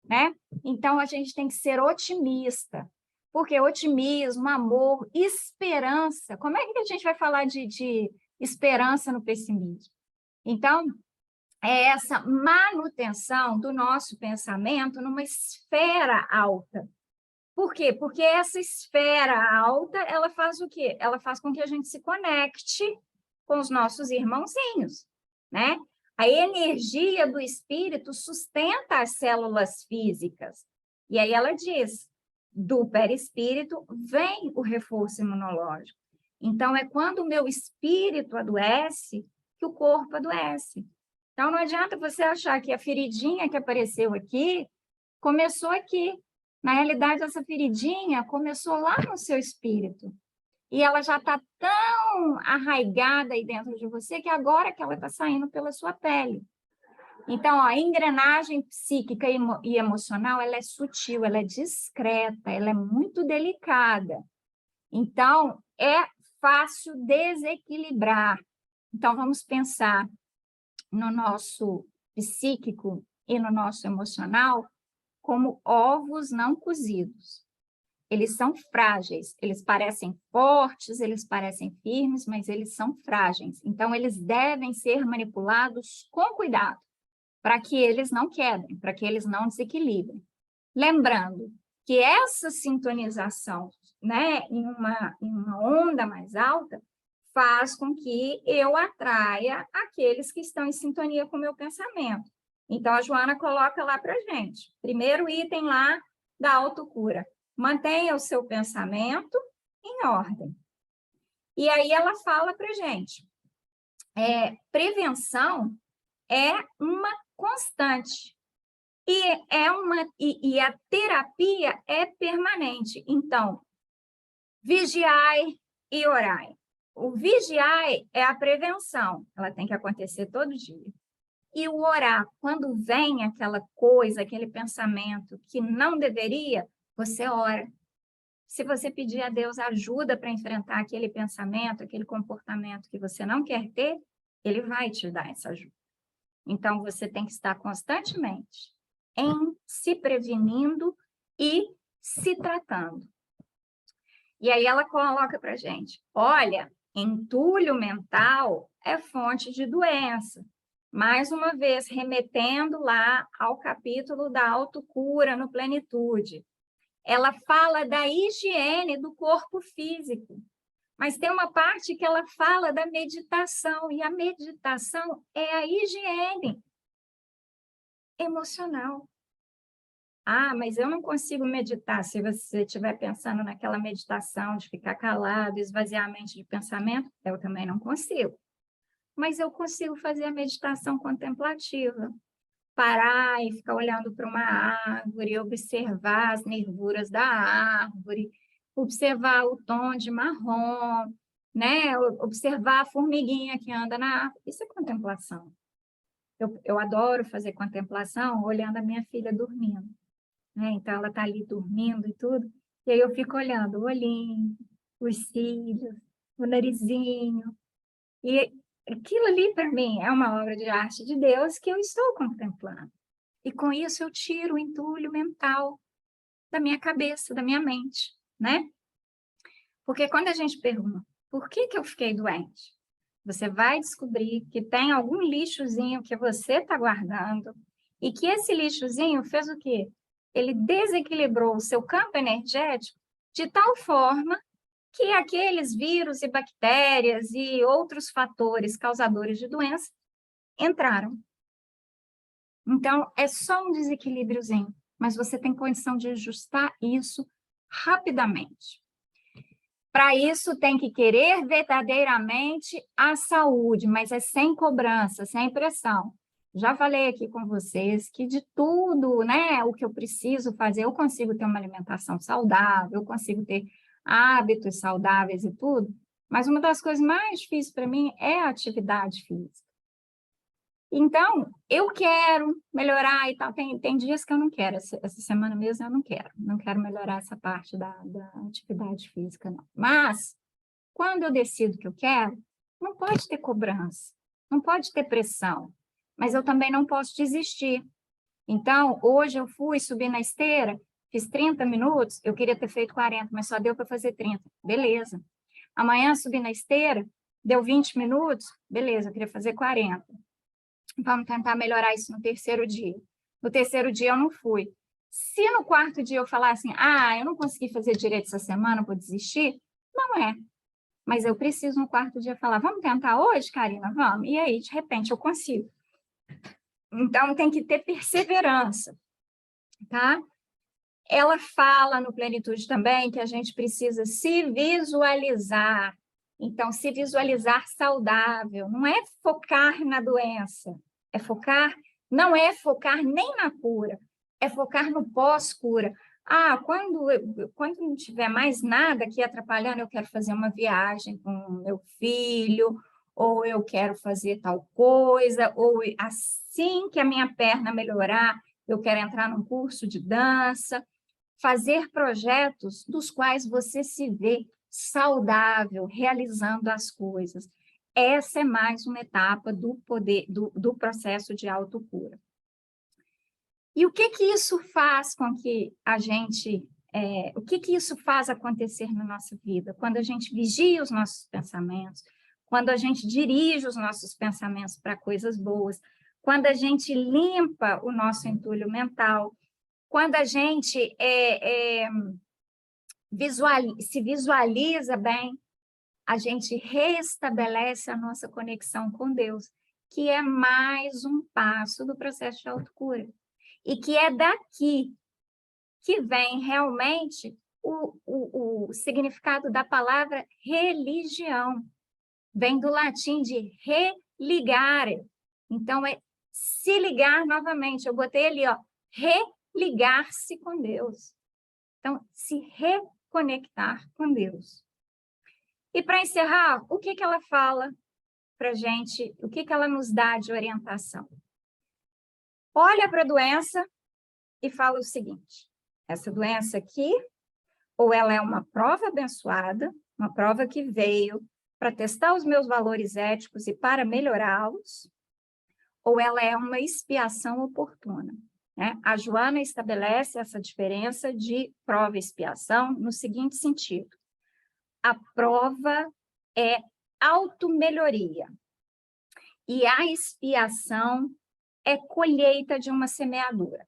né? Então, a gente tem que ser otimista, porque otimismo, amor, esperança, como é que a gente vai falar de esperança no pessimismo? Então, é essa manutenção do nosso pensamento numa esfera alta. Por quê? Porque essa esfera alta, ela faz o quê? Ela faz com que a gente se conecte com os nossos irmãozinhos, né? A energia do espírito sustenta as células físicas. E aí ela diz, do perispírito vem o reforço imunológico. Então, é quando o meu espírito adoece que o corpo adoece. Então, não adianta você achar que a feridinha que apareceu aqui começou aqui. Na realidade, essa feridinha começou lá no seu espírito. E ela já está tão arraigada aí dentro de você que agora que ela está saindo pela sua pele. Então, ó, a engrenagem psíquica e emocional, ela é sutil, ela é discreta, ela é muito delicada. Então, é fácil desequilibrar. Então, vamos pensar no nosso psíquico e no nosso emocional como ovos não cozidos. Eles são frágeis, eles parecem fortes, eles parecem firmes, mas eles são frágeis. Então, eles devem ser manipulados com cuidado, para que eles não quebrem, para que eles não desequilibrem. Lembrando que essa sintonização, né, em uma onda mais alta, faz com que eu atraia aqueles que estão em sintonia com o meu pensamento. Então, a Joana coloca lá para a gente. Primeiro item lá da autocura. Mantenha o seu pensamento em ordem. E aí ela fala para a gente. Prevenção é uma constante. E a terapia é permanente. Então, vigiai e orai. O vigiai é a prevenção, ela tem que acontecer todo dia. E o orar, quando vem aquela coisa, aquele pensamento que não deveria, você ora. Se você pedir a Deus ajuda para enfrentar aquele pensamento, aquele comportamento que você não quer ter, Ele vai te dar essa ajuda. Então, você tem que estar constantemente em se prevenindo e se tratando. E aí ela coloca para a gente, olha, entulho mental é fonte de doença. Mais uma vez, remetendo lá ao capítulo da autocura no Plenitude. Ela fala da higiene do corpo físico, mas tem uma parte que ela fala da meditação, e a meditação é a higiene emocional. Ah, mas eu não consigo meditar. Se você estiver pensando naquela meditação de ficar calado, esvaziar a mente de pensamento, eu também não consigo. Mas eu consigo fazer a meditação contemplativa. Parar e ficar olhando para uma árvore, observar as nervuras da árvore, observar o tom de marrom, né? Observar a formiguinha que anda na árvore. Isso é contemplação. Eu adoro fazer contemplação olhando a minha filha dormindo. Né? Então, ela está ali dormindo e tudo, e aí eu fico olhando o olhinho, os cílios, o narizinho, e aquilo ali, para mim, é uma obra de arte de Deus que eu estou contemplando. E com isso eu tiro o entulho mental da minha cabeça, da minha mente, né? Porque quando a gente pergunta, por que eu fiquei doente? Você vai descobrir que tem algum lixozinho que você está guardando e que esse lixozinho fez o quê? Ele desequilibrou o seu campo energético de tal forma que aqueles vírus e bactérias e outros fatores causadores de doença entraram. Então, é só um desequilíbriozinho, mas você tem condição de ajustar isso rapidamente. Para isso, tem que querer verdadeiramente a saúde, mas é sem cobrança, sem pressão. Já falei aqui com vocês que de tudo, né, o que eu preciso fazer, eu consigo ter uma alimentação saudável, eu consigo ter hábitos saudáveis e tudo, mas uma das coisas mais difíceis para mim é a atividade física. Então, eu quero melhorar e tal, tem dias que eu não quero, essa semana mesmo eu não quero melhorar essa parte da atividade física, não. Mas, quando eu decido que eu quero, não pode ter cobrança, não pode ter pressão, mas eu também não posso desistir. Então, hoje eu fui subir na esteira, fiz 30 minutos, eu queria ter feito 40, mas só deu para fazer 30, beleza. Amanhã subi na esteira, deu 20 minutos, beleza, eu queria fazer 40. Vamos tentar melhorar isso no terceiro dia. No terceiro dia eu não fui. Se no quarto dia eu falar assim, eu não consegui fazer direito essa semana, vou desistir, não é. Mas eu preciso no quarto dia falar, vamos tentar hoje, Karina? Vamos. E aí, de repente, eu consigo. Então, tem que ter perseverança, tá? Ela fala no Plenitude também que a gente precisa se visualizar. Então, se visualizar saudável, não é focar na doença, não é focar nem na cura, é focar no pós-cura. Quando não tiver mais nada aqui atrapalhando, eu quero fazer uma viagem com meu filho, ou eu quero fazer tal coisa, ou assim que a minha perna melhorar, eu quero entrar num curso de dança, fazer projetos dos quais você se vê saudável, realizando as coisas. essa é mais uma etapa do processo de autocura. E o que isso faz com que a gente... o que isso faz acontecer na nossa vida? Quando a gente vigia os nossos pensamentos, quando a gente dirige os nossos pensamentos para coisas boas, quando a gente limpa o nosso entulho mental, quando a gente se visualiza bem, a gente restabelece a nossa conexão com Deus, que é mais um passo do processo de autocura. E que é daqui que vem realmente o significado da palavra religião. Vem do latim de religare. Então, é se ligar novamente. Eu botei ali, ó, religar-se com Deus. Então, se reconectar com Deus. E para encerrar, o que ela fala para a gente? O que ela nos dá de orientação? Olha para a doença e fala o seguinte: essa doença aqui, ou ela é uma prova abençoada, uma prova que veio para testar os meus valores éticos e para melhorá-los, ou ela é uma expiação oportuna, né? A Joana estabelece essa diferença de prova e expiação no seguinte sentido: a prova é automelhoria e a expiação é colheita de uma semeadura,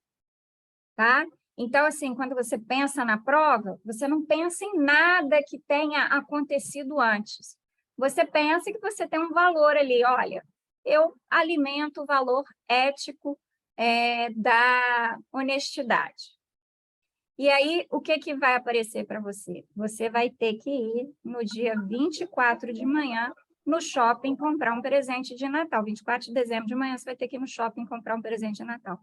tá? Então, assim, quando você pensa na prova, você não pensa em nada que tenha acontecido antes. Você pensa que você tem um valor ali, olha, eu alimento o valor ético da honestidade. E aí, o que vai aparecer para você? Você vai ter que ir no dia 24 de manhã no shopping comprar um presente de Natal. 24 de dezembro de manhã, você vai ter que ir no shopping comprar um presente de Natal.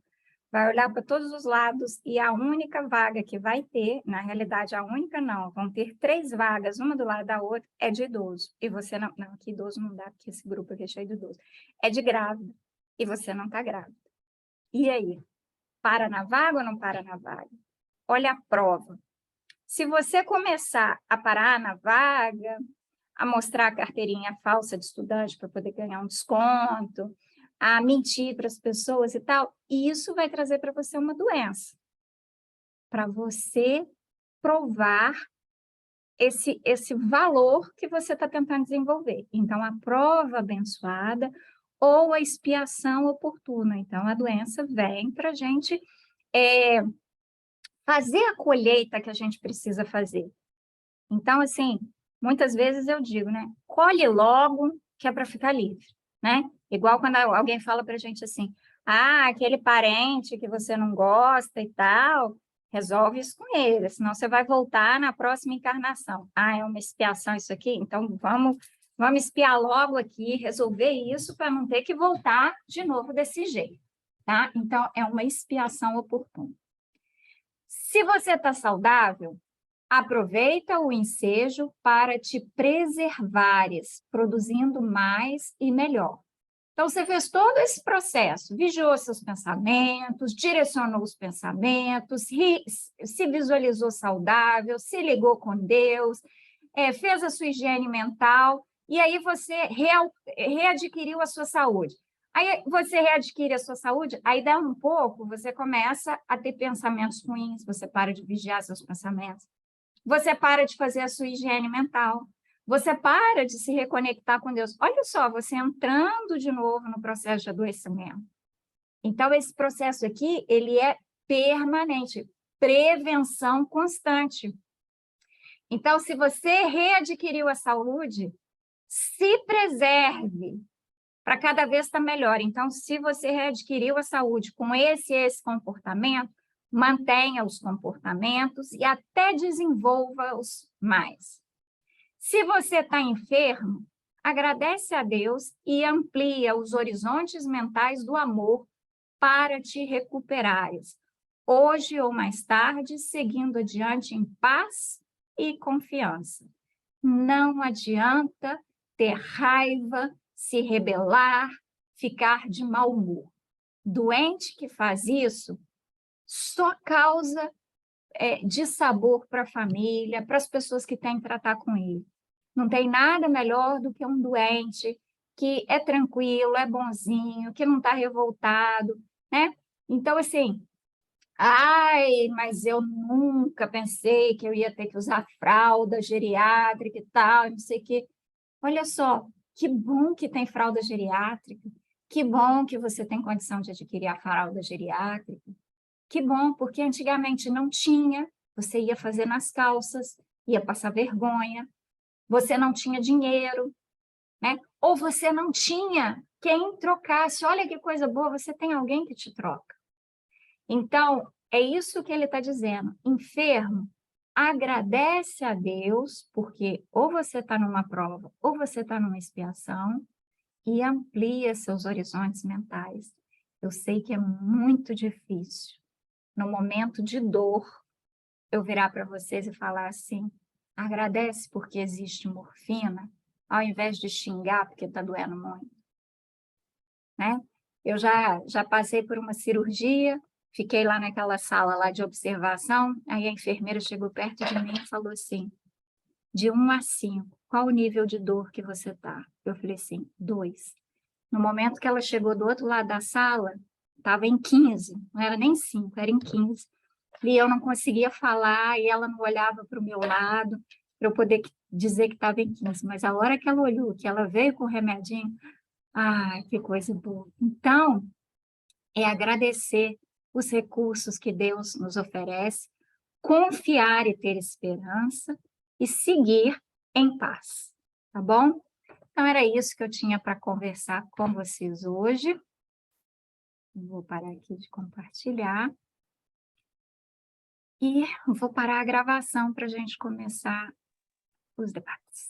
Vai olhar para todos os lados e a única vaga que vai ter, na realidade, a única não, vão ter 3 vagas, uma do lado da outra, é de idoso. E você não, que idoso não dá, porque esse grupo aqui é cheio de idoso. É de grávida, e você não está grávida. E aí? Para na vaga ou não para na vaga? Olha a prova. Se você começar a parar na vaga, a mostrar a carteirinha falsa de estudante para poder ganhar um desconto, a mentir para as pessoas e tal, e isso vai trazer para você uma doença. Para você provar esse valor que você está tentando desenvolver. Então, a prova abençoada ou a expiação oportuna. Então, a doença vem para a gente fazer a colheita que a gente precisa fazer. Então, assim, muitas vezes eu digo, né? Colhe logo, que é para ficar livre, né? Igual quando alguém fala para a gente assim, aquele parente que você não gosta e tal, resolve isso com ele, senão você vai voltar na próxima encarnação. É uma expiação isso aqui? Então, vamos expiar logo aqui, resolver isso para não ter que voltar de novo desse jeito, tá? Então, é uma expiação oportuna. Se você está saudável, aproveita o ensejo para te preservares, produzindo mais e melhor. Então, você fez todo esse processo, vigiou seus pensamentos, direcionou os pensamentos, se visualizou saudável, se ligou com Deus, fez a sua higiene mental, e aí você readquiriu a sua saúde. Aí você readquire a sua saúde, aí dá um pouco, você começa a ter pensamentos ruins, você para de vigiar seus pensamentos, você para de fazer a sua higiene mental, você para de se reconectar com Deus. Olha só, você entrando de novo no processo de adoecimento. Então, esse processo aqui, ele é permanente, prevenção constante. Então, se você readquiriu a saúde, se preserve para cada vez estar melhor. Então, se você readquiriu a saúde com esse comportamento, mantenha os comportamentos e até desenvolva-os mais. Se você está enfermo, agradece a Deus e amplia os horizontes mentais do amor para te recuperares, hoje ou mais tarde, seguindo adiante em paz e confiança. Não adianta ter raiva, se rebelar, ficar de mau humor. Doente que faz isso só causa dissabor para a família, para as pessoas que têm que tratar com ele. Não tem nada melhor do que um doente que é tranquilo, é bonzinho, que não está revoltado, né? Então, assim, ai, mas eu nunca pensei que eu ia ter que usar fralda geriátrica e tal, não sei o quê. Olha só, que bom que tem fralda geriátrica, que bom que você tem condição de adquirir a fralda geriátrica, que bom, porque antigamente não tinha, você ia fazer nas calças, ia passar vergonha, você não tinha dinheiro, né? Ou você não tinha quem trocasse. Olha que coisa boa, você tem alguém que te troca. Então, é isso que ele está dizendo. Enfermo, agradece a Deus, porque ou você está numa prova, ou você está numa expiação, e amplia seus horizontes mentais. Eu sei que é muito difícil, no momento de dor, eu virar para vocês e falar assim, agradece porque existe morfina, ao invés de xingar porque está doendo muito, né? Eu já passei por uma cirurgia, fiquei lá naquela sala lá de observação, aí a enfermeira chegou perto de mim e falou assim, de 1 a 5, qual o nível de dor que você está? Eu falei assim, 2. No momento que ela chegou do outro lado da sala, estava em 15, não era nem 5, era em 15. E eu não conseguia falar, e ela não olhava para o meu lado, para eu poder dizer que estava em 15. Mas a hora que ela olhou, que ela veio com o remedinho, ai, que coisa boa. Então, é agradecer os recursos que Deus nos oferece, confiar e ter esperança e seguir em paz, tá bom? Então, era isso que eu tinha para conversar com vocês hoje. Vou parar aqui de compartilhar. E vou parar a gravação para a gente começar os debates.